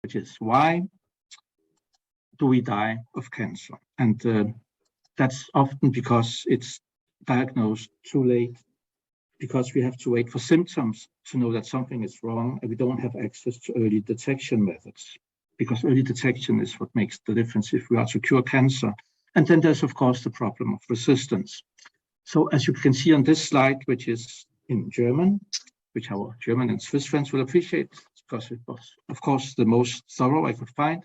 which is why do we die of cancer? And that's often because it's diagnosed too late, because we have to wait for symptoms to know that something is wrong, and we don't have access to early detection methods, because early detection is what makes the difference if we are to cure cancer. And then there's, of course, the problem of resistance. So as you can see on this slide, which is in German, which our German and Swiss friends will appreciate, because it was, of course, the most thorough I could find.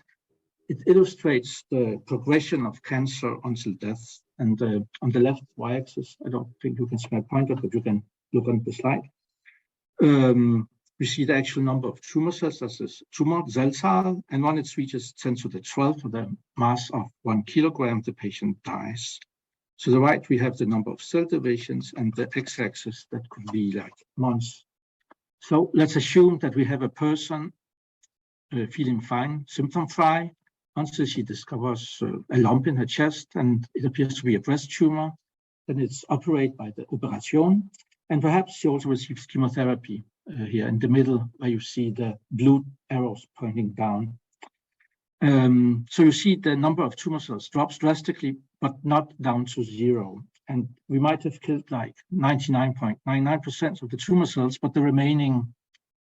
It illustrates the progression of cancer until death. And on the left y-axis, I don't think you can see my pointer, but you can look on the slide. We see the actual number of tumor cells, that's this tumor Zellzahl, and when it reaches 10 to the 12 for the mass of 1 kilogram, the patient dies. To the right, we have the number of cell divisions, and the x-axis that could be like months. So let's assume that we have a person feeling fine, symptom-free, until she discovers a lump in her chest, and it appears to be a breast tumor. Then it's operated by the operation, and perhaps she also receives chemotherapy here in the middle, where you see the blue arrows pointing down. So you see the number of tumor cells drops drastically, but not down to 0. And we might have killed like 99.99% of the tumor cells, but the remaining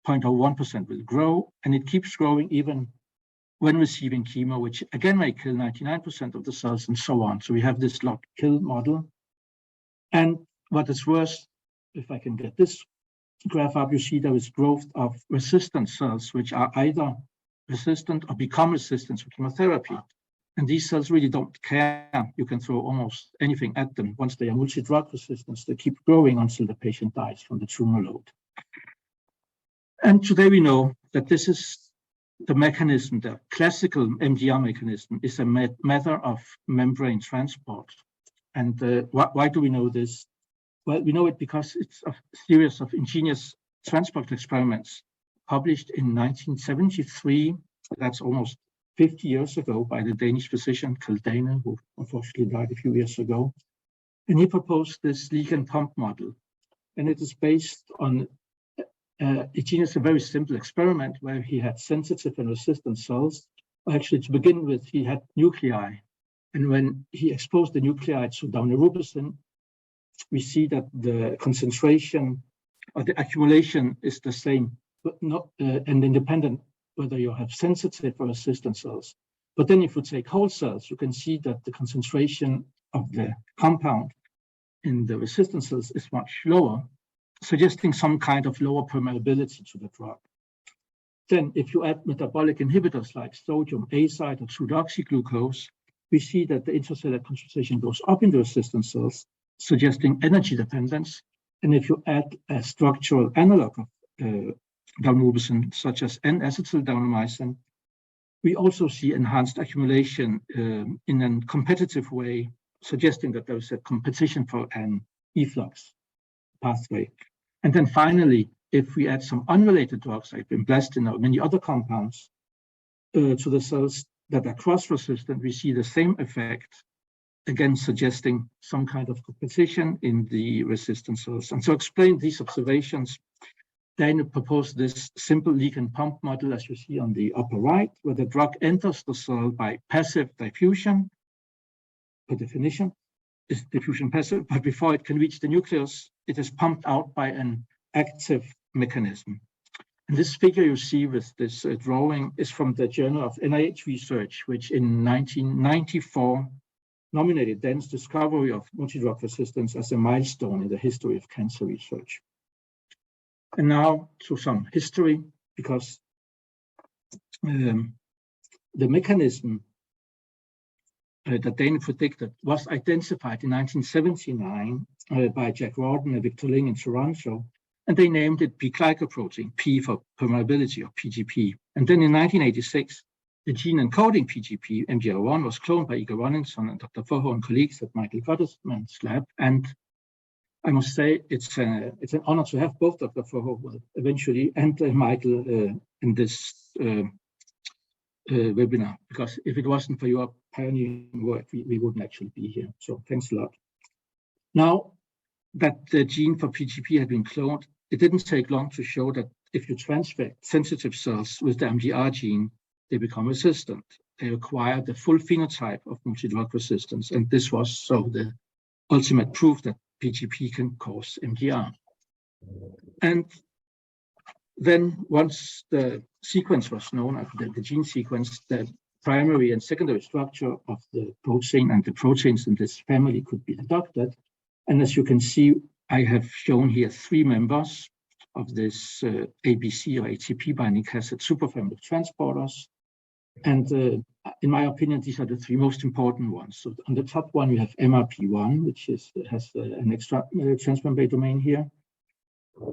0.01% will grow, and it keeps growing even when receiving chemo, which again may kill 99% of the cells, and so on. So we have this log-kill model. And what is worse, if I can get this graph up, you see there is growth of resistant cells, which are either resistant or become resistant to chemotherapy. And these cells really don't care. You can throw almost anything at them. Once they are multi-drug resistant, they keep growing until the patient dies from the tumor load. And today we know that this is the mechanism, the classical MDR mechanism is a matter of membrane transport. And why do we know this? Well, we know it because it's a series of ingenious transport experiments published in 1973. That's almost 50 years ago by the Danish physician Kaldane, who unfortunately died a few years ago. And he proposed this leak and pump model. And it is based on a very simple experiment where he had sensitive and resistant cells. Actually, to begin with, he had nuclei. And when he exposed the nuclei to daunorubicin, we see that the concentration or the accumulation is the same, but not and independent whether you have sensitive or resistant cells. But then if you take whole cells, you can see that the concentration of the compound in the resistant cells is much lower, suggesting some kind of lower permeability to the drug. Then if you add metabolic inhibitors like sodium azide or 2-deoxyglucose, we see that the intracellular concentration goes up in the resistant cells, suggesting energy dependence. And if you add a structural analog of daunorubicin, such as N-acetyl-daunomycin, we also see enhanced accumulation in a competitive way, suggesting that there is a competition for an efflux pathway. And then finally, if we add some unrelated drugs like bimblestin or many other compounds to the cells that are cross-resistant, we see the same effect, again suggesting some kind of competition in the resistant cells. And to explain these observations, Dane proposed this simple leak and pump model, as you see on the upper right, where the drug enters the cell by passive diffusion. Per definition, is diffusion passive, but before it can reach the nucleus, it is pumped out by an active mechanism. And this figure you see with this drawing is from the Journal of NIH Research, which in 1994 nominated Dane's discovery of multidrug resistance as a milestone in the history of cancer research. And now to some history, because the mechanism that Dane predicted was identified in 1979 by Jack Rawdon and Victor Ling in Toronto, and they named it P-glycoprotein, P for permeability, or PGP. And then in 1986, the gene encoding PGP, MDR1, was cloned by Igor Runningson and Dr. Foho and colleagues at Michael Gottesman's lab. And I must say, it's an honor to have both Dr. Foho eventually and Michael in this webinar, because if it wasn't for your pioneering work, we wouldn't actually be here. So thanks a lot. Now that the gene for PGP had been cloned, it didn't take long to show that if you transfect sensitive cells with the MDR gene, they become resistant. They acquire the full phenotype of multidrug resistance, and this was so the ultimate proof that PGP can cause MDR. And then once the sequence was known, the gene sequence, the primary and secondary structure of the protein and the proteins in this family could be deducted. And as you can see, I have shown here 3 members of this ABC or ATP binding cassette superfamily of transporters. And in my opinion, these are the 3 most important ones. So on the top one, you have MRP1, which has an extra transmembrane domain here.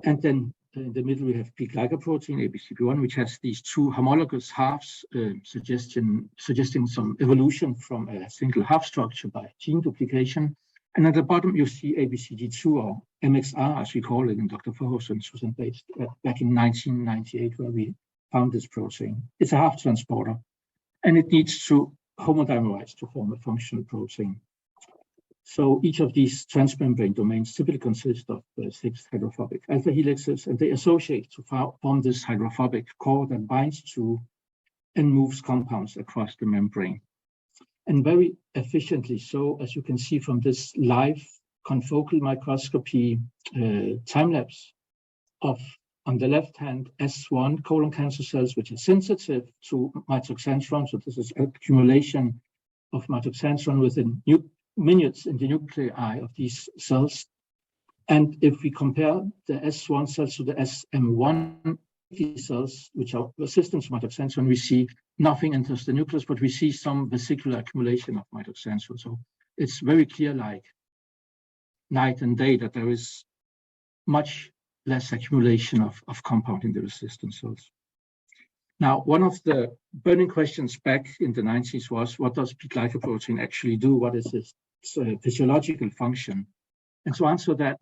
And then in the middle, we have P-glycoprotein, ABCP1, which has these 2 homologous halves, suggesting some evolution from a single half structure by gene duplication. And at the bottom, you see ABCD2, or MXR, as we call it in Dr. Verhoeven and Susan Bates, back in 1998, where we found this protein. It's a half transporter, and it needs to homodimerize to form a functional protein. So each of these transmembrane domains typically consist of 6 hydrophobic alpha helixes, and they associate to form this hydrophobic core that binds to and moves compounds across the membrane. And very efficiently so, as you can see from this live confocal microscopy time-lapse of, on the left hand, S1 colon cancer cells, which are sensitive to mitoxanthone. So this is accumulation of mitoxanthone within minutes in the nuclei of these cells. And if we compare the S1 cells to the SM1 cells, which are resistant to mitoxanthone, we see nothing enters the nucleus, but we see some vesicular accumulation of mitoxanthone. So it's very clear, like night and day, that there is much less accumulation of compound in the resistant cells. Now, one of the burning questions back in the 90s was, what does P-glycoprotein actually do? What is its physiological function? And to answer that,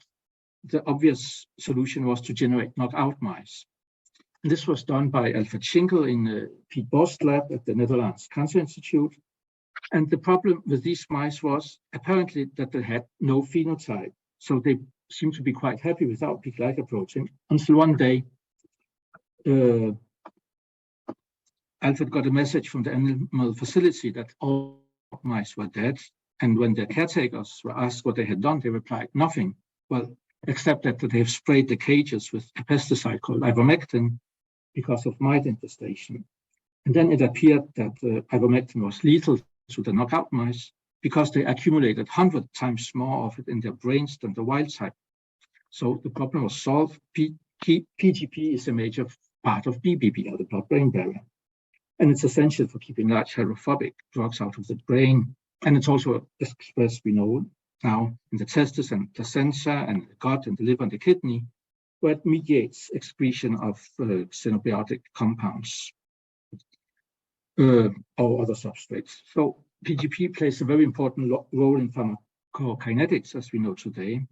the obvious solution was to generate knockout mice. And this was done by Alfred Schinkel in Piet Borst's lab at the Netherlands Cancer Institute. And the problem with these mice was apparently that they had no phenotype. So they seemed to be quite happy without P-glycoprotein until one day, Alfred got a message from the animal facility that all mice were dead. And when their caretakers were asked what they had done, they replied, nothing. Well, except that they have sprayed the cages with a pesticide called ivermectin because of mite infestation. And then it appeared that ivermectin was lethal to the knockout mice because they accumulated 100 times more of it in their brains than the wild type. So the problem was solved. PGP is a major part of BBB, or the blood-brain barrier. And it's essential for keeping large hydrophobic drugs out of the brain. And it's also expressed, we know now, in the testes and placenta and the gut and the liver and the kidney, where it mediates excretion of xenobiotic compounds or other substrates. So PGP plays a very important role in pharmacokinetics, as we know today.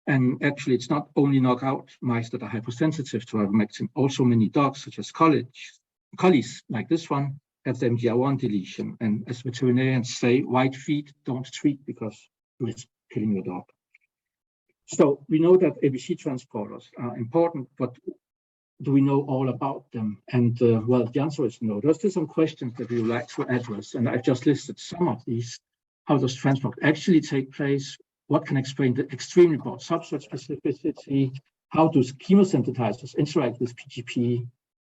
And actually, it's not only knockout mice that are hypersensitive to ivermectin, also many dogs, such as collies like this one, have the MDR1 deletion. And as veterinarians say, white feet don't treat because it's killing your dog. So we know that ABC transporters are important, but do we know all about them? And well, the answer is no. There's still some questions that we would like to address, and I've just listed some of these. How does transport actually take place? What can explain the extremely broad substrate specificity? How do chemosensitizers interact with PGP?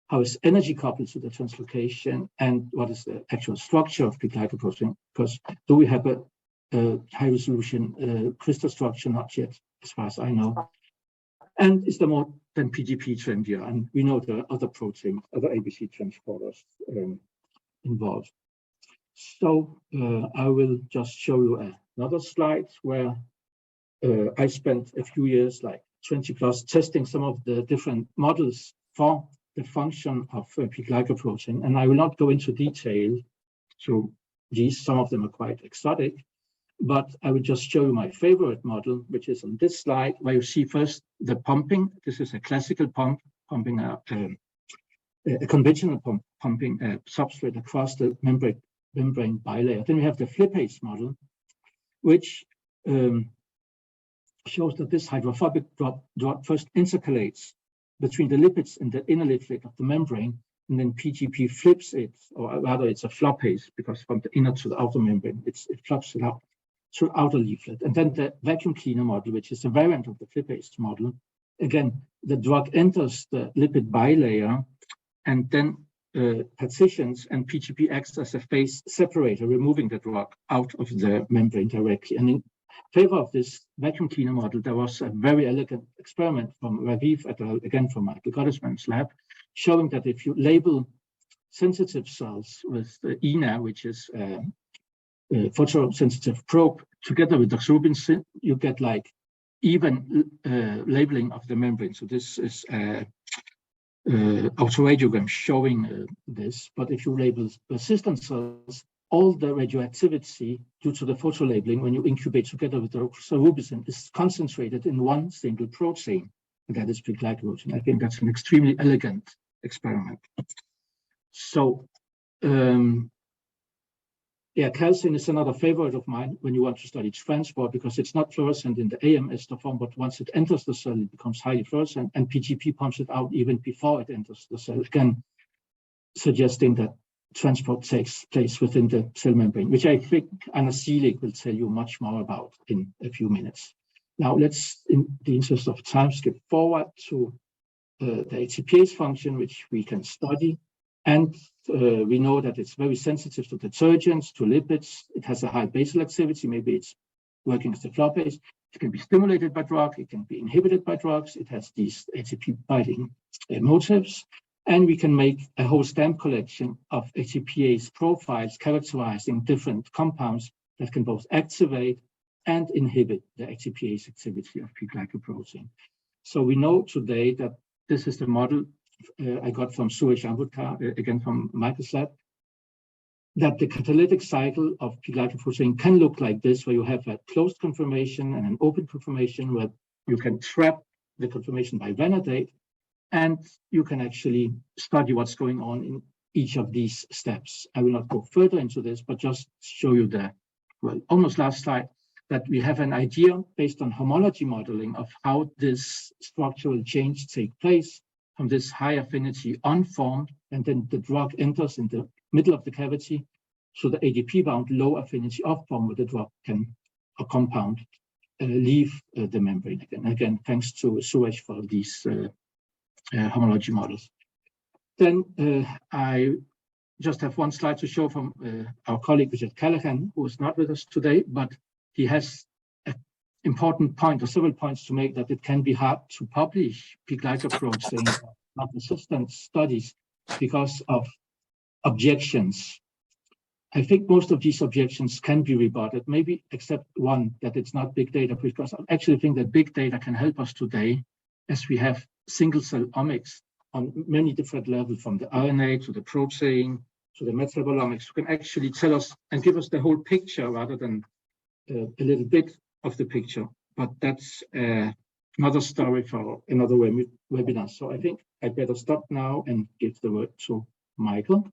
How is energy coupled to the translocation? And what is the actual structure of P-glycoprotein? Because do we have a high resolution crystal structure? Not yet, as far as I know. And is there more than PGP to MDR? And we know there are other proteins, other ABC transporters involved. So I will just show you another slide where I spent a few years, like 20 plus, testing some of the different models for the function of P-glycoprotein. And I will not go into detail to these. Some of them are quite exotic, but I will just show you my favorite model, which is on this slide, where you see first the pumping. This is a classical pump, pumping a conventional pump, pumping a substrate across the membrane bilayer. Then we have the flipase model, which shows that this hydrophobic drug first intercalates between the lipids in the inner lid plate of the membrane, and then PGP flips it, or rather it's a floppase, because from the inner to the outer membrane, it flops it out to the outer leaflet. And then the vacuum cleaner model, which is a variant of the flipase model, again, the drug enters the lipid bilayer and then partitions, and PGP acts as a phase separator, removing the drug out of the membrane directly. And in favor of this vacuum cleaner model, there was a very elegant experiment from Raviv et al., again from Michael Gottesman's lab, showing that if you label sensitive cells with ENA, which is a photosensitive probe, together with doxorubicin, you get like even labeling of the membrane. So this is a autoradiogram showing this. But if you label resistant cells, all the radioactivity due to the photolabeling, when you incubate together with doxorubicin, is concentrated in one single protein, and that is P-glycoprotein. I think that's an extremely elegant experiment. So, yeah, calcine is another favorite of mine when you want to study transport, because it's not fluorescent in the AM ester form, but once it enters the cell, it becomes highly fluorescent, and PGP pumps it out even before it enters the cell, again, suggesting that transport takes place within the cell membrane, which I think Anna Seelig will tell you much more about in a few minutes. Now, let's, in the interest of time, skip forward to the ATPase function, which we can study. And we know that it's very sensitive to detergents, to lipids. It has a high basal activity. Maybe it's working as a floppase. It can be stimulated by drug. It can be inhibited by drugs. It has these ATP binding motifs. And we can make a whole stamp collection of ATPase profiles characterizing different compounds that can both activate and inhibit the ATPase activity of P-glycoprotein. So we know today that this is the model I got from Suresh Ambudkar, again from Michael's lab, that the catalytic cycle of P-glycoprotein can look like this, where you have a closed conformation and an open conformation, where you can trap the conformation by vanadate, and you can actually study what's going on in each of these steps. I will not go further into this, but just show you the, well, almost last slide, that we have an idea based on homology modeling of how this structural change takes place from this high affinity unformed, and then the drug enters in the middle of the cavity, so the ADP-bound low affinity off form where the drug can, a compound, leave the membrane again. Again, thanks to Suresh for these homology models. Then I just have one slide to show from our colleague Richard Callahan, who is not with us today, but he has an important point or several points to make, that it can be hard to publish P-glycoprotein resistant studies because of objections. I think most of these objections can be rebutted, maybe except one, that it's not big data, because I actually think that big data can help us today, as we have single cell omics on many different levels, from the RNA to the protein to the metabolomics, who can actually tell us and give us the whole picture rather than a little bit of the picture. But that's another story for another webinar. So I think I better stop now and give the word to Michael.